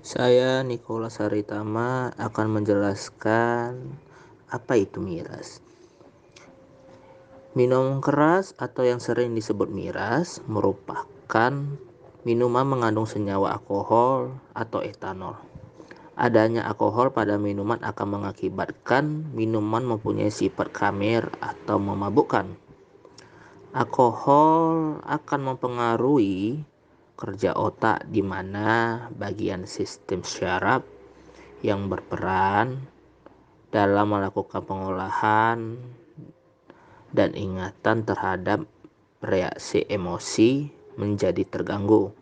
Saya Nicholas Haritama akan menjelaskan apa itu miras. Minuman keras atau yang sering disebut miras merupakan minuman mengandung senyawa alkohol atau etanol. Adanya alkohol pada minuman akan mengakibatkan minuman mempunyai sifat khamir atau memabukkan. Alkohol akan mempengaruhi kerja otak di mana bagian sistem syaraf yang berperan dalam melakukan pengolahan dan ingatan terhadap reaksi emosi menjadi terganggu.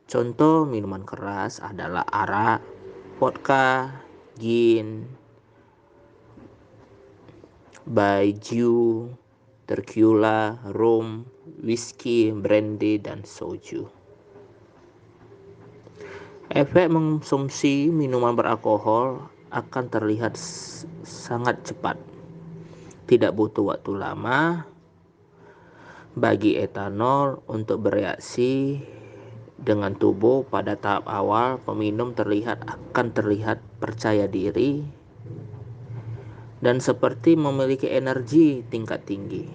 Contoh minuman keras adalah arak, vodka, gin, baijiu, tequila, rum, whisky, brandy, dan soju. Efek mengonsumsi minuman beralkohol akan terlihat sangat cepat. Tidak butuh waktu lama bagi etanol untuk bereaksi dengan tubuh. Pada tahap awal, peminum akan terlihat percaya diri dan seperti memiliki energi tingkat tinggi.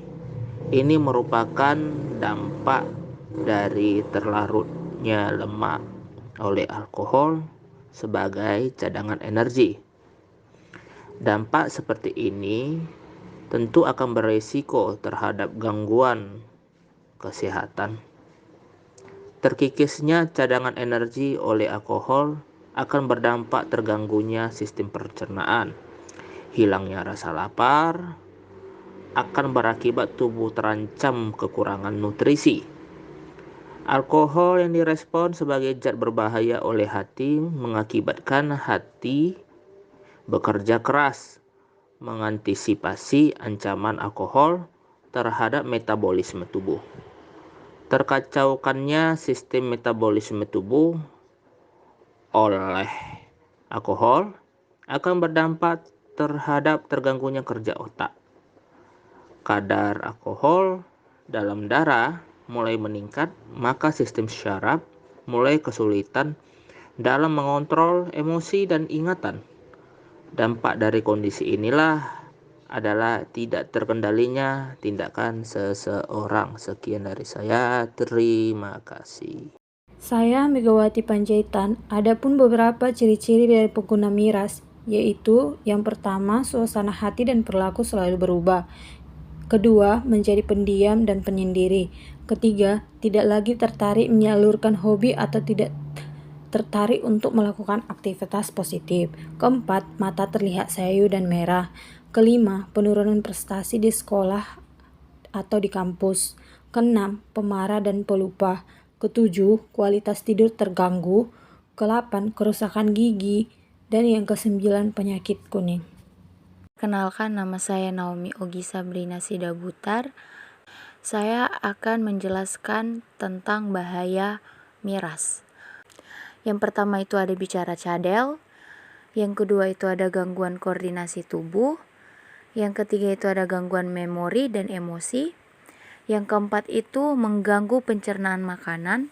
Ini merupakan dampak dari terlarutnya lemak oleh alkohol sebagai cadangan energi. Dampak seperti ini tentu akan beresiko terhadap gangguan kesehatan. Terkikisnya cadangan energi oleh alkohol akan berdampak terganggunya sistem pencernaan. Hilangnya rasa lapar akan berakibat tubuh terancam kekurangan nutrisi. Alkohol yang direspon sebagai zat berbahaya oleh hati mengakibatkan hati bekerja keras mengantisipasi ancaman alkohol terhadap metabolisme tubuh. Terkacaukannya sistem metabolisme tubuh oleh alkohol akan berdampak terhadap terganggunya kerja otak. Kadar alkohol dalam darah mulai meningkat, maka sistem syaraf mulai kesulitan dalam mengontrol emosi dan ingatan. Dampak dari kondisi inilah adalah tidak terkendalinya tindakan seseorang. Sekian dari saya, terima kasih. Saya Megawati Panjaitan. Adapun beberapa ciri-ciri dari pengguna miras, yaitu yang pertama, suasana hati dan perilaku selalu berubah. Kedua, menjadi pendiam dan penyendiri. Ketiga, tidak lagi tertarik menyalurkan hobi atau tidak tertarik untuk melakukan aktivitas positif. Keempat, mata terlihat sayu dan merah. Kelima, penurunan prestasi di sekolah atau di kampus. Keenam, pemarah dan pelupa. Ketujuh, kualitas tidur terganggu. Kedelapan, kerusakan gigi. Dan yang kesembilan, penyakit kuning. Kenalkan, nama saya Naomi Ogi Sabrina Sidabutar. Saya akan menjelaskan tentang bahaya miras. Yang pertama itu ada bicara cadel, yang kedua itu ada gangguan koordinasi tubuh, yang ketiga itu ada gangguan memori dan emosi, yang keempat itu mengganggu pencernaan makanan,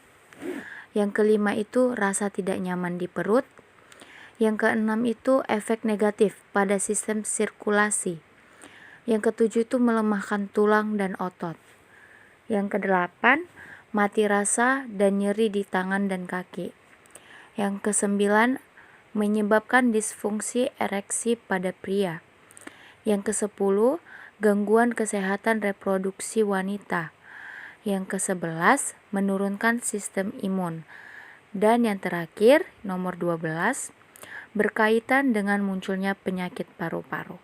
yang kelima itu rasa tidak nyaman di perut, yang keenam itu efek negatif pada sistem sirkulasi, yang ketujuh itu melemahkan tulang dan otot, yang kedelapan mati rasa dan nyeri di tangan dan kaki, yang kesembilan menyebabkan disfungsi ereksi pada pria, yang kesepuluh gangguan kesehatan reproduksi wanita, yang ke-11 menurunkan sistem imun, dan yang terakhir nomor 12 berkaitan dengan munculnya penyakit paru-paru.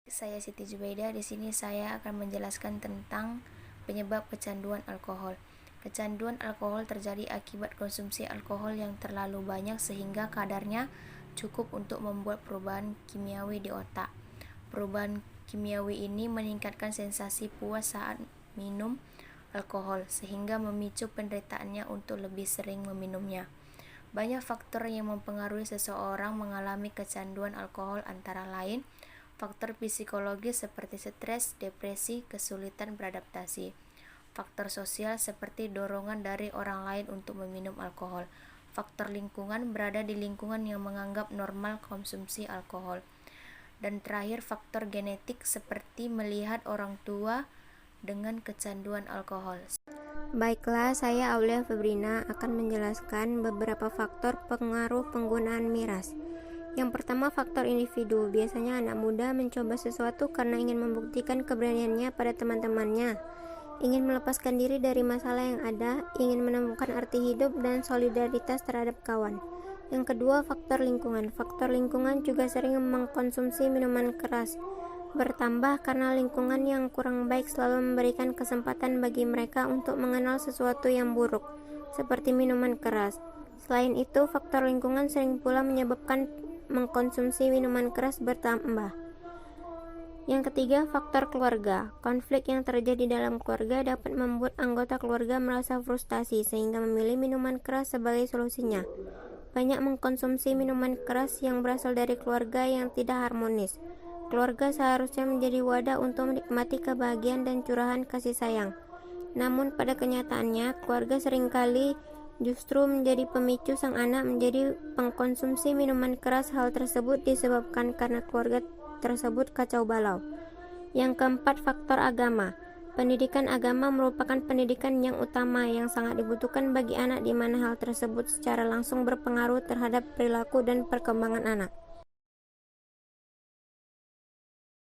Saya Siti Zubaida. Di sini saya akan menjelaskan tentang penyebab kecanduan alkohol. Kecanduan alkohol terjadi akibat konsumsi alkohol yang terlalu banyak sehingga kadarnya cukup untuk membuat perubahan kimiawi di otak. Perubahan kimiawi ini meningkatkan sensasi puas saat minum alkohol sehingga memicu penderitaannya untuk lebih sering meminumnya. Banyak faktor yang mempengaruhi seseorang mengalami kecanduan alkohol, antara lain faktor psikologis seperti stres, depresi, kesulitan beradaptasi. Faktor sosial seperti dorongan dari orang lain untuk meminum alkohol. Faktor lingkungan, berada di lingkungan yang menganggap normal konsumsi alkohol. Dan terakhir, faktor genetik seperti melihat orang tua dengan kecanduan alkohol. Baiklah, saya Aulia Febrina akan menjelaskan beberapa faktor pengaruh penggunaan miras. Yang pertama, faktor individu. Biasanya anak muda mencoba sesuatu karena ingin membuktikan keberaniannya pada teman-temannya, ingin melepaskan diri dari masalah yang ada, ingin menemukan arti hidup dan solidaritas terhadap kawan. Yang kedua, faktor lingkungan. Faktor lingkungan juga sering mengkonsumsi minuman keras. Bertambah karena lingkungan yang kurang baik selalu memberikan kesempatan bagi mereka untuk mengenal sesuatu yang buruk, seperti minuman keras. Selain itu, faktor lingkungan sering pula menyebabkan mengkonsumsi minuman keras bertambah. Yang ketiga, faktor keluarga. Konflik yang terjadi dalam keluarga dapat membuat anggota keluarga merasa frustasi sehingga memilih minuman keras sebagai solusinya. Banyak mengkonsumsi minuman keras yang berasal dari keluarga yang tidak harmonis. Keluarga seharusnya menjadi wadah untuk menikmati kebahagiaan dan curahan kasih sayang. Namun pada kenyataannya, keluarga seringkali justru menjadi pemicu sang anak menjadi pengkonsumsi minuman keras. Hal tersebut disebabkan karena keluarga tersebut kacau balau. Yang keempat, faktor agama. Pendidikan agama merupakan pendidikan yang utama yang sangat dibutuhkan bagi anak, di mana hal tersebut secara langsung berpengaruh terhadap perilaku dan perkembangan anak.